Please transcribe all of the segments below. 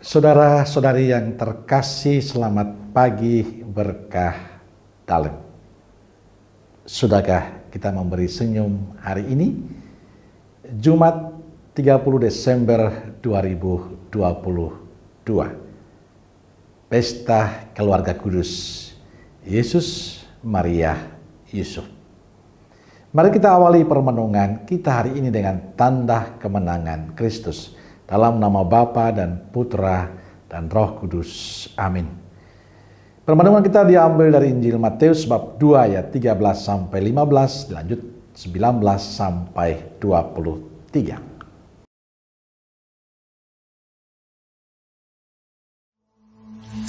Saudara-saudari yang terkasih, selamat pagi berkah dalam. Sudahkah kita memberi senyum hari ini? Jumat 30 Desember 2022. Pesta Keluarga Kudus, Yesus, Maria, Yusuf. Mari kita awali permenungan kita hari ini dengan tanda kemenangan Kristus. Dalam nama Bapa dan Putra dan Roh Kudus. Amin. Permenungan kita diambil dari Injil Matius bab 2 ayat 13 sampai 15, dilanjut 19 sampai 23.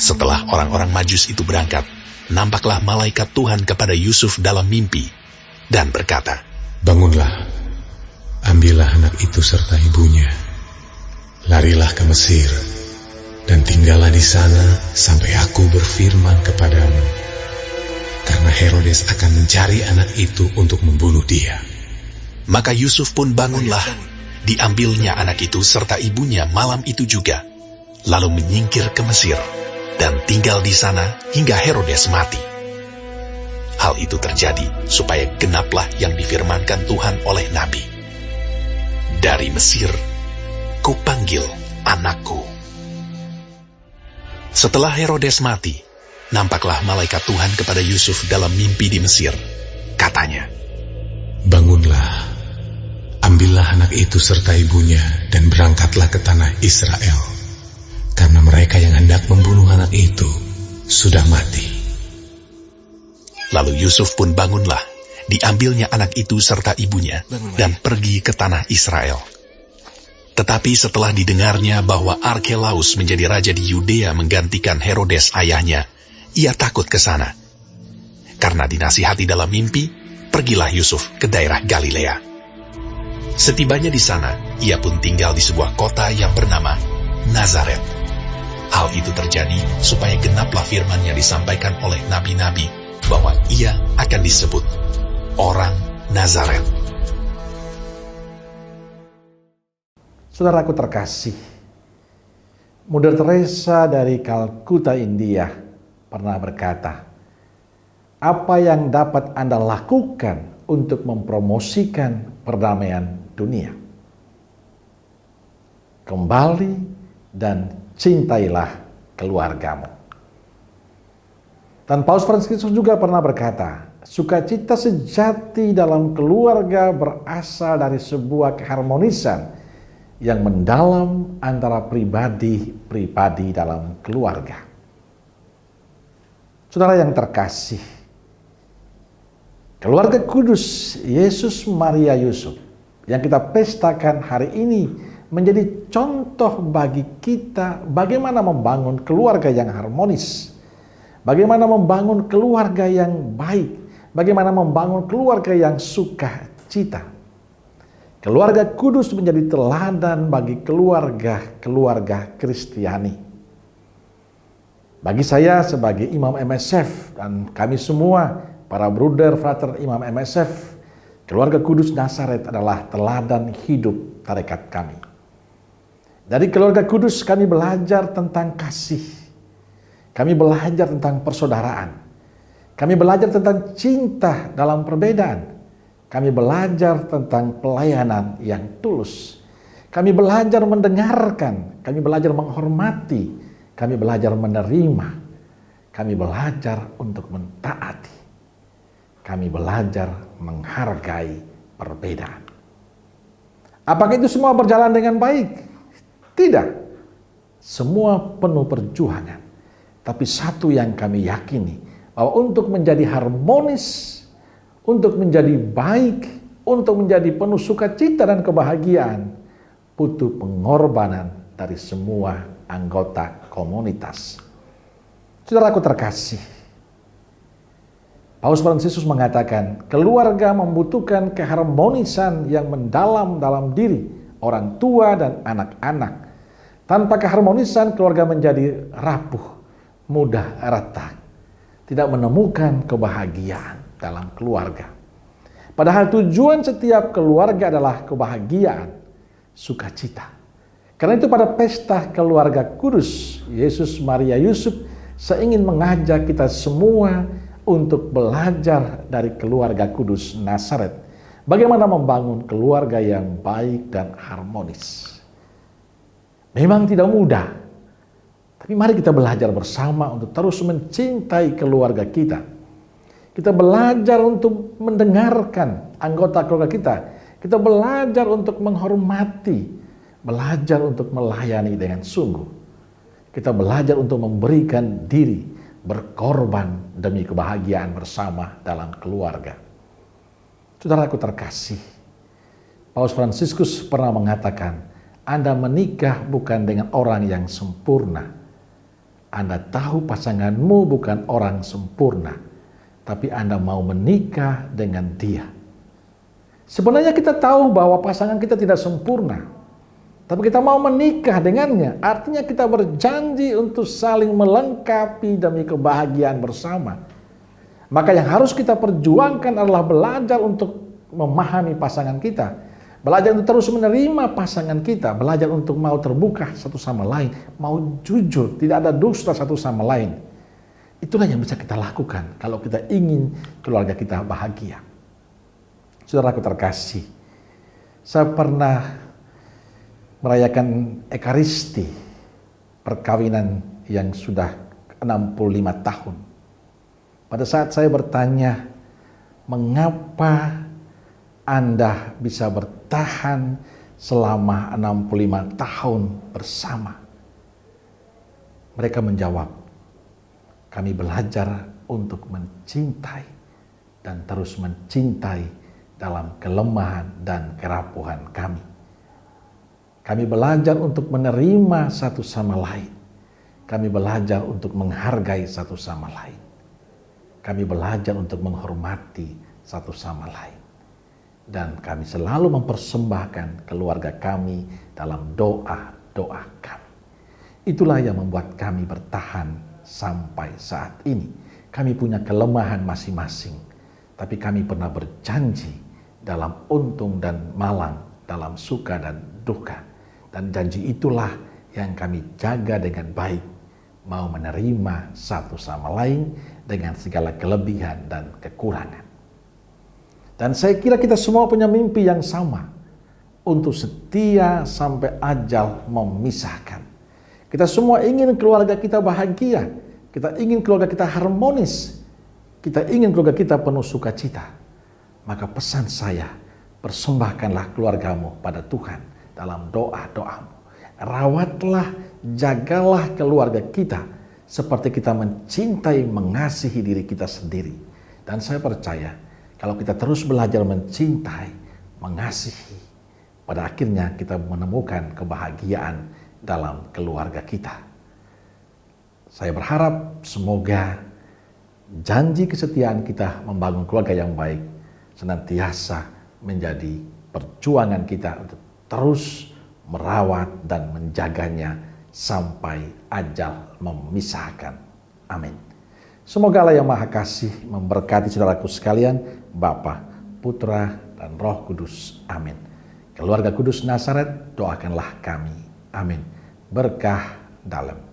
Setelah orang-orang Majus itu berangkat, nampaklah malaikat Tuhan kepada Yusuf dalam mimpi dan berkata, "Bangunlah, ambillah anak itu serta ibunya. Larilah ke Mesir, dan tinggallah di sana sampai aku berfirman kepadamu. Karena Herodes akan mencari anak itu untuk membunuh dia." Maka Yusuf pun bangunlah, diambilnya anak itu serta ibunya malam itu juga, lalu menyingkir ke Mesir, dan tinggal di sana hingga Herodes mati. Hal itu terjadi supaya genaplah yang difirmankan Tuhan oleh Nabi. "Dari Mesir kupanggil anakku." Setelah Herodes mati, nampaklah malaikat Tuhan kepada Yusuf dalam mimpi di Mesir. Katanya, "Bangunlah, ambillah anak itu serta ibunya dan berangkatlah ke tanah Israel, karena mereka yang hendak membunuh anak itu sudah mati." Lalu Yusuf pun bangunlah, diambilnya anak itu serta ibunya dan pergi ke tanah Israel. Tetapi setelah didengarnya bahwa Arkelaus menjadi raja di Yudea menggantikan Herodes ayahnya, ia takut ke sana. Karena dinasihati dalam mimpi, pergilah Yusuf ke daerah Galilea. Setibanya di sana, ia pun tinggal di sebuah kota yang bernama Nazaret. Hal itu terjadi supaya genaplah firman yang disampaikan oleh nabi-nabi bahwa ia akan disebut orang Nazaret. Saudaraku terkasih, Mother Teresa dari Kalkuta, India pernah berkata, "Apa yang dapat Anda lakukan untuk mempromosikan perdamaian dunia? Kembali dan cintailah keluargamu." Dan Paus Fransiskus juga pernah berkata, "Sukacita sejati dalam keluarga berasal dari sebuah keharmonisan yang mendalam antara pribadi-pribadi dalam keluarga." Saudara yang terkasih, keluarga kudus Yesus, Maria, Yusuf yang kita pestakan hari ini menjadi contoh bagi kita bagaimana membangun keluarga yang harmonis, bagaimana membangun keluarga yang baik, bagaimana membangun keluarga yang sukacita. Keluarga kudus menjadi teladan bagi keluarga Kristiani. Bagi saya sebagai imam MSF dan kami semua, para bruder, frater imam MSF, keluarga kudus Nazaret adalah teladan hidup tarekat kami. Dari keluarga kudus kami belajar tentang kasih. Kami belajar tentang persaudaraan. Kami belajar tentang cinta dalam perbedaan. Kami belajar tentang pelayanan yang tulus. Kami belajar mendengarkan. Kami belajar menghormati. Kami belajar menerima. Kami belajar untuk mentaati. Kami belajar menghargai perbedaan. Apakah itu semua berjalan dengan baik? Tidak. Semua penuh perjuangan. Tapi satu yang kami yakini, bahwa untuk menjadi harmonis, untuk menjadi baik, untuk menjadi penuh sukacita dan kebahagiaan, butuh pengorbanan dari semua anggota komunitas. Saudaraku terkasih, Paus Fransiskus mengatakan, keluarga membutuhkan keharmonisan yang mendalam dalam diri orang tua dan anak-anak. Tanpa keharmonisan, keluarga menjadi rapuh, mudah retak, tidak menemukan kebahagiaan dalam keluarga. Padahal tujuan setiap keluarga adalah kebahagiaan, sukacita. Karena itu pada pesta keluarga kudus, Yesus, Maria, Yusuf seingin mengajak kita semua untuk belajar dari keluarga kudus Nazaret. Bagaimana membangun keluarga yang baik dan harmonis. Memang tidak mudah, tapi mari kita belajar bersama untuk terus mencintai keluarga kita. Kita belajar untuk mendengarkan anggota keluarga kita. Kita belajar untuk menghormati, belajar untuk melayani dengan sungguh. Kita belajar untuk memberikan diri, berkorban demi kebahagiaan bersama dalam keluarga. Saudaraku terkasih, Paus Fransiskus pernah mengatakan, Anda menikah bukan dengan orang yang sempurna. Anda tahu pasanganmu bukan orang sempurna, tapi Anda mau menikah dengan dia. Sebenarnya kita tahu bahwa pasangan kita tidak sempurna, tapi kita mau menikah dengannya. Artinya kita berjanji untuk saling melengkapi demi kebahagiaan bersama. Maka yang harus kita perjuangkan adalah belajar untuk memahami pasangan kita. Belajar untuk terus menerima pasangan kita. Belajar untuk mau terbuka satu sama lain. Mau jujur, tidak ada dusta satu sama lain. Itulah yang bisa kita lakukan kalau kita ingin keluarga kita bahagia. Saudaraku terkasih, saya pernah merayakan Ekaristi, perkawinan yang sudah 65 tahun. Pada saat saya bertanya, mengapa Anda bisa bertahan selama 65 tahun bersama? Mereka menjawab, kami belajar untuk mencintai dan terus mencintai dalam kelemahan dan kerapuhan kami. Kami belajar untuk menerima satu sama lain. Kami belajar untuk menghargai satu sama lain. Kami belajar untuk menghormati satu sama lain. Dan kami selalu mempersembahkan keluarga kami dalam doa-doa kami. Itulah yang membuat kami bertahan sampai saat ini. Kami punya kelemahan masing-masing, tapi kami pernah berjanji dalam untung dan malang, dalam suka dan duka. Dan janji itulah yang kami jaga dengan baik, mau menerima satu sama lain dengan segala kelebihan dan kekurangan. Dan saya kira kita semua punya mimpi yang sama, untuk setia sampai ajal memisahkan. Kita semua ingin keluarga kita bahagia, kita ingin keluarga kita harmonis, kita ingin keluarga kita penuh sukacita. Maka pesan saya, persembahkanlah keluargamu pada Tuhan dalam doa-doamu. Rawatlah, jagalah keluarga kita seperti kita mencintai, mengasihi diri kita sendiri. Dan saya percaya, kalau kita terus belajar mencintai, mengasihi, pada akhirnya kita menemukan kebahagiaan dalam keluarga kita. Saya berharap semoga janji kesetiaan kita membangun keluarga yang baik senantiasa menjadi perjuangan kita untuk terus merawat dan menjaganya sampai ajal memisahkan. Amin. Semoga Allah yang Maha Kasih memberkati saudaraku sekalian, Bapa, Putra, dan Roh Kudus. Amin. Keluarga Kudus Nazaret, doakanlah kami. Amin. Berkah dalam.